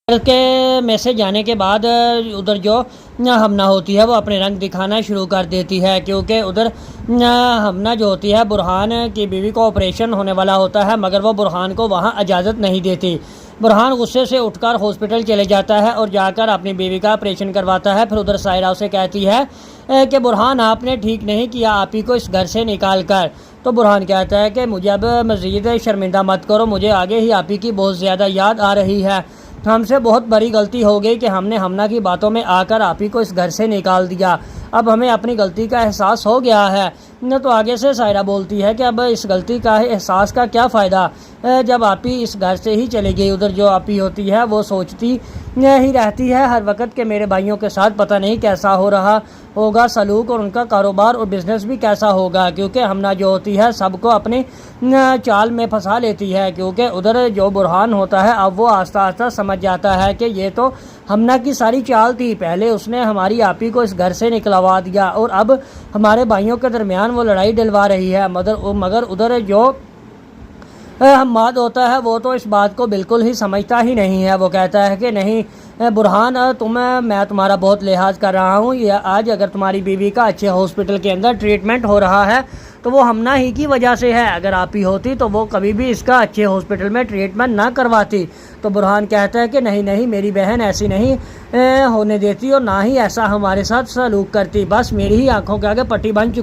کے میسج آنے کے بعد ادھر جو ہمنا ہوتی ہے وہ اپنے رنگ دکھانا شروع کر دیتی ہے، کیونکہ ادھر ہمنا جو ہوتی ہے برہان کی بیوی کو آپریشن ہونے والا ہوتا ہے، مگر وہ برہان کو وہاں اجازت نہیں دیتی۔ برہان غصے سے اٹھ کر ہاسپٹل چلے جاتا ہے اور جا کر اپنی بیوی کا آپریشن کرواتا ہے۔ پھر ادھر سائرہ اسے کہتی ہے کہ برہان آپ نے ٹھیک نہیں کیا آپ ہی کو اس گھر سے نکال کر۔ تو برہان کہتا ہے کہ مجھے اب مزید شرمندہ مت کرو، مجھے آگے ہی آپ ہی کی بہت زیادہ یاد آ رہی ہے۔ ہم سے بہت بڑی غلطی ہو گئی کہ ہم نے ہمنا کی باتوں میں آ کر آپ ہی کو اس گھر سے نکال دیا۔ اب ہمیں اپنی غلطی کا احساس ہو گیا ہے۔ تو آگے سے سائرہ بولتی ہے کہ اب اس غلطی کا احساس کا کیا فائدہ، جب آپ ہی اس گھر سے ہی چلی گئی۔ ادھر جو آپ ہی ہوتی ہے وہ سوچتی ہی رہتی ہے ہر وقت کہ میرے بھائیوں کے ساتھ پتہ نہیں کیسا ہو رہا ہوگا سلوک، اور ان کا کاروبار اور بزنس بھی کیسا ہوگا، کیونکہ ہمنا جو ہوتی ہے سب کو اپنی چال میں پھنسا لیتی ہے۔ کیونکہ ادھر جو برہان ہوتا ہے اب وہ آہستہ آہستہ سمجھ جاتا ہے کہ یہ تو ہمنا کی ساری چال تھی، پہلے اس نے ہماری آپی کو اس گھر سے نکلوا دیا اور اب ہمارے بھائیوں کے درمیان وہ لڑائی ڈلوا رہی ہے۔ مگر ادھر جو حماد ہوتا ہے وہ تو اس بات کو بالکل ہی سمجھتا ہی نہیں ہے۔ وہ کہتا ہے کہ نہیں برہان، میں تمہارا بہت لحاظ کر رہا ہوں، یہ آج اگر تمہاری بیوی کا اچھے ہاسپٹل کے اندر ٹریٹمنٹ ہو رہا ہے تو وہ ہمنا ہی کی وجہ سے ہے، اگر آپ ہی ہوتی تو وہ کبھی بھی اس کا اچھے ہاسپٹل میں ٹریٹمنٹ نہ کرواتی۔ تو برہان کہتا ہے کہ نہیں میری بہن ایسی نہیں ہونے دیتی اور نہ ہی ایسا ہمارے ساتھ سلوک کرتی، بس میری ہی آنکھوں کے آگے پٹی بن چکی